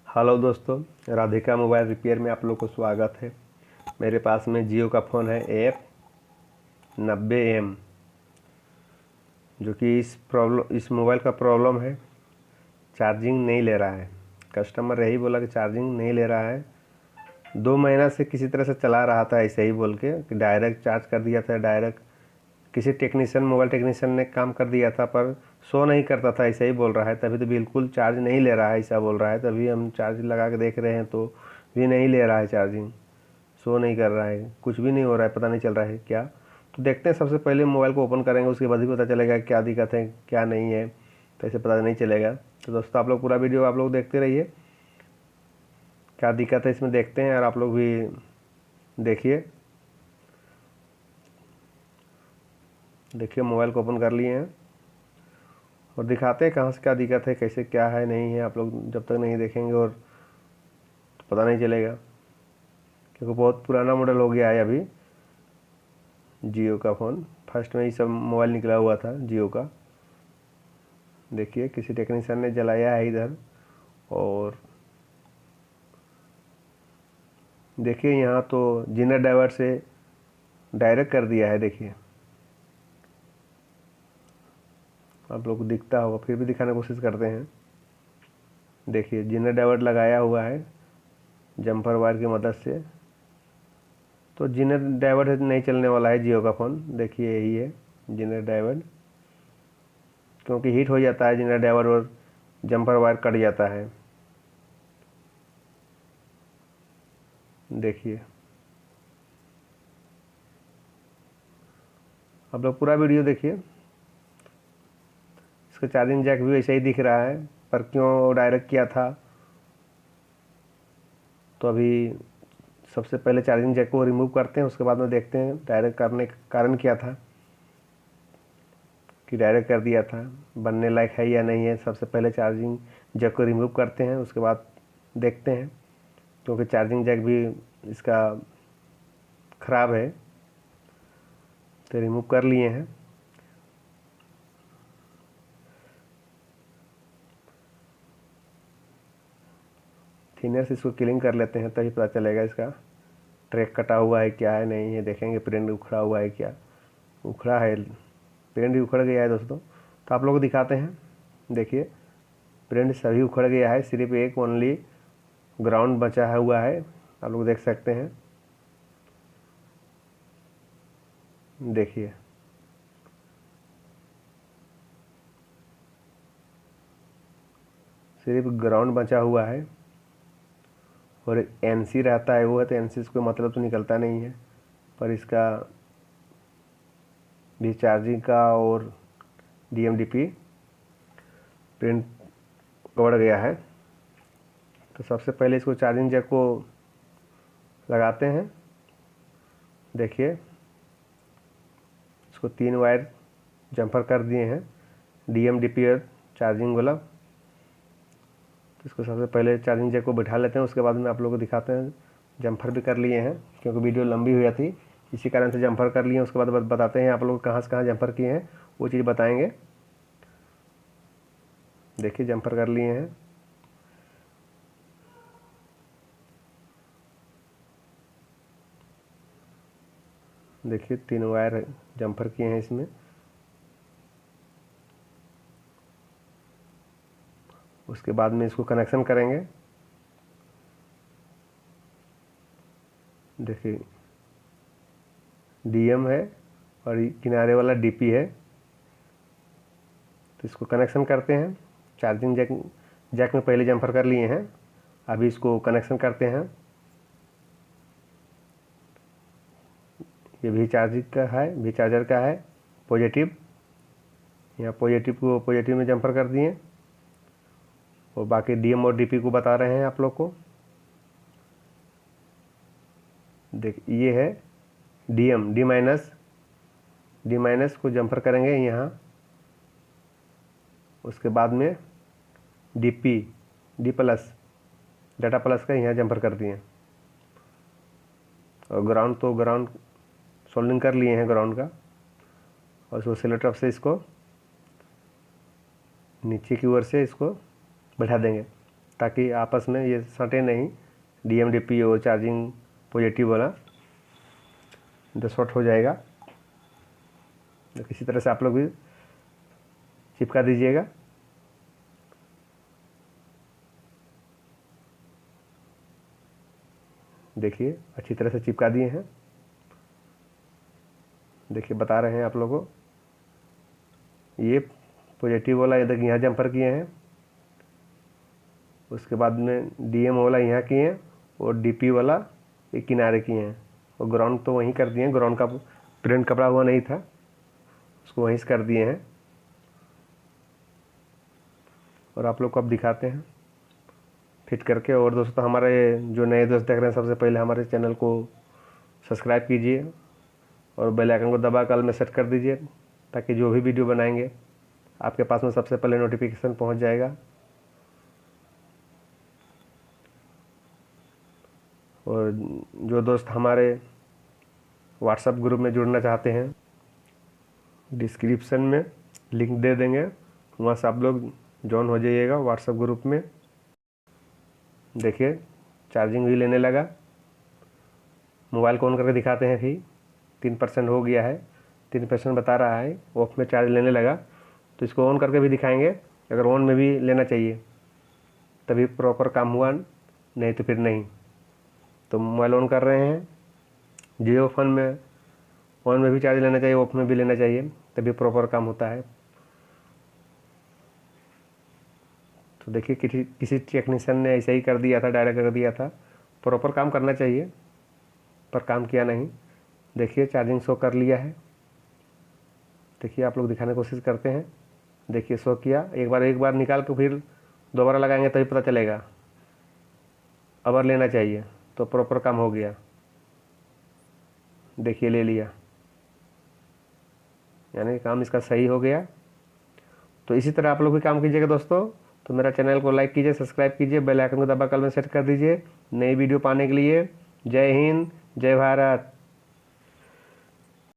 Hello दोस्तों, Radhika mobile repair में आप लोग को स्वागत है। मेरे पास में जियो का फ़ोन है F90M, जो कि इस मोबाइल का प्रॉब्लम है, चार्जिंग नहीं ले रहा है। कस्टमर यही बोला कि चार्जिंग नहीं ले रहा है। 2 महीना से किसी तरह से चला रहा था ऐसे ही बोल के कि डायरेक्ट चार्ज कर दिया था। डायरेक्ट किसी मोबाइल टेक्नीशियन ने काम कर दिया था, पर शो नहीं करता था, ऐसे ही बोल रहा है। तभी तो बिल्कुल चार्ज नहीं ले रहा है, ऐसा बोल रहा है। तभी हम चार्ज लगा के देख रहे हैं तो भी नहीं ले रहा है, चार्जिंग शो नहीं कर रहा है, कुछ भी नहीं हो रहा है, पता नहीं चल रहा है क्या। तो देखते हैं, सबसे पहले मोबाइल को ओपन करेंगे, उसके बाद ही पता चलेगा क्या दिक्कत है क्या नहीं है, तो ऐसे पता नहीं चलेगा। तो दोस्तों, आप लोग पूरा वीडियो आप लोग देखते रहिए, क्या दिक्कत है इसमें देखते हैं, और आप लोग भी देखिए। मोबाइल को ओपन कर लिए हैं और दिखाते हैं कहाँ से क्या दिक्कत है, कैसे क्या है नहीं है। आप लोग जब तक नहीं देखेंगे और तो पता नहीं चलेगा, क्योंकि बहुत पुराना मॉडल हो गया है अभी जियो का फ़ोन। फर्स्ट में ही सब मोबाइल निकला हुआ था जियो का। देखिए, किसी टेक्नीशियन ने जलाया है इधर, और देखिए यहाँ तो जीनर डाइवर्ट से डायरेक्ट कर दिया है। देखिए, आप लोग को दिखता होगा, फिर भी दिखाने की कोशिश करते हैं। देखिए, जीनर डाइवर्ट लगाया हुआ है जम्पर वायर की मदद से, तो जीनर डाइवर्ट नहीं चलने वाला है जियो का फ़ोन। देखिए, यही है जीनर डाइवर्ट, क्योंकि हीट हो जाता है जीनर डाइवर्ट और जम्पर वायर कट जाता है। देखिए, आप लोग पूरा वीडियो देखिए। इसका चार्जिंग जैक भी वैसे ही दिख रहा है, पर क्यों डायरेक्ट किया था, तो अभी सबसे पहले चार्जिंग जैक को रिमूव करते हैं, उसके बाद में देखते हैं डायरेक्ट करने का कारण क्या था, कि डायरेक्ट कर दिया था, बनने लायक है या नहीं है। सबसे पहले चार्जिंग जैक को रिमूव करते हैं, उसके बाद देखते हैं, क्योंकि चार्जिंग जैक भी इसका ख़राब है। तो रिमूव कर लिए हैं। थिनर से इसको क्लीन कर लेते हैं, तभी पता चलेगा इसका ट्रैक कटा हुआ है क्या है नहीं है। देखेंगे प्रिंट उखड़ा हुआ है क्या, उखड़ा है, प्रिंट भी उखड़ गया है दोस्तों। तो आप लोग को दिखाते हैं। देखिए, प्रिंट सभी उखड़ गया है, सिर्फ एक ओनली ग्राउंड बचा हुआ है, आप लोग देख सकते हैं। देखिए, सिर्फ ग्राउंड बचा हुआ है, और एनसी रहता है वो है, तो एनसी से कोई मतलब तो निकलता नहीं है, पर इसका भी चार्जिंग का और DMDP प्रिंट उड़ गया है। तो सबसे पहले इसको चार्जिंग जैक को लगाते हैं। देखिए, इसको 3 वायर जम्पर कर दिए हैं, DMDP और चार्जिंग वाला। तो इसको सबसे पहले चार्जिंग जैक को बिठा लेते हैं, उसके बाद में आप लोगों को दिखाते हैं। जम्पर भी कर लिए हैं, क्योंकि वीडियो लंबी हो जाती, इसी कारण से जम्पर कर लिए हैं। उसके बाद बताते हैं आप लोग कहाँ से कहाँ जम्पर किए हैं, वो चीज़ बताएंगे। देखिए, जम्पर कर लिए हैं। देखिए, 3 वायर जम्पर किए हैं इसमें। उसके बाद में इसको कनेक्शन करेंगे। देखिए, DM है और किनारे वाला DP है। तो इसको कनेक्शन करते हैं। चार्जिंग जैक में पहले जम्पर कर लिए हैं, अभी इसको कनेक्शन करते हैं। ये भी चार्जिंग का है, भी चार्जर का है, पॉजिटिव। यहाँ पॉजिटिव में जम्पर कर दिए, और बाकी DM और DP को बता रहे हैं आप लोग को। देख, ये है डी माइनस को जम्पर करेंगे यहाँ। उसके बाद में डी प्लस, डाटा प्लस का यहाँ जम्पर कर दिए, और ग्राउंड सोल्डिंग कर लिए हैं ग्राउंड का। और उसको सेलोटेप से इसको नीचे की ओर से इसको बैठा देंगे। ताकि आपस में ये सटे नहीं, DMDP और चार्जिंग पॉजिटिव वाला, तो शॉर्ट हो जाएगा। तो किसी तरह से आप लोग भी चिपका दीजिएगा। देखिए अच्छी तरह से चिपका दिए हैं। देखिए बता रहे हैं आप लोगों को, ये पॉजिटिव वाला इधर यहाँ जंपर किए हैं, उसके बाद में DM वाला यहाँ किए हैं और DP वाला एक किनारे किए हैं, और ग्राउंड तो वहीं कर दिए हैं। ग्राउंड का प्रिंट कपड़ा हुआ नहीं था, उसको वहीं से कर दिए हैं। और आप लोग को अब दिखाते हैं फिट करके। और दोस्तों हमारे जो नए दोस्त देख रहे हैं, सबसे पहले हमारे चैनल को सब्सक्राइब कीजिए और बेल आइकन को दबा कर में सेट कर दीजिए, ताकि जो भी वीडियो बनाएंगे आपके पास में सबसे पहले नोटिफिकेशन पहुंच जाएगा। और जो दोस्त हमारे व्हाट्सएप ग्रुप में जुड़ना चाहते हैं, डिस्क्रिप्शन में लिंक दे देंगे, वहाँ से आप लोग ज्वाइन हो जाइएगा व्हाट्सएप ग्रुप में। देखिए चार्जिंग भी लेने लगा। मोबाइल को ऑन करके दिखाते हैं, फिर 3% हो गया है, 3% बता रहा है, ऑफ में चार्ज लेने लगा। तो इसको ऑन करके भी दिखाएंगे, अगर ऑन में भी लेना चाहिए तभी प्रॉपर काम हुआ, नहीं तो फिर नहीं। तो मोबाइल ऑन कर रहे हैं, जियो फोन में ऑन में भी चार्ज लेना चाहिए, ऑफ में भी लेना चाहिए, तभी प्रॉपर काम होता है। तो देखिए किसी टेक्नीशियन ने ऐसा ही कर दिया था, डायरेक्ट कर दिया था। प्रॉपर काम करना चाहिए, पर काम किया नहीं। देखिए चार्जिंग शो कर लिया है। देखिए आप लोग दिखाने की कोशिश करते हैं। देखिए शो किया, एक बार निकाल के फिर दोबारा लगाएंगे तभी पता चलेगा। अबर लेना चाहिए तो प्रॉपर काम हो गया। देखिए ले लिया, यानी काम इसका सही हो गया। तो इसी तरह आप लोग भी काम कीजिएगा दोस्तों। तो मेरा चैनल को लाइक कीजिए, सब्सक्राइब कीजिए, बेल आइकन को दबा कर में सेट कर दीजिए नई वीडियो पाने के लिए। जय हिंद, जय भारत।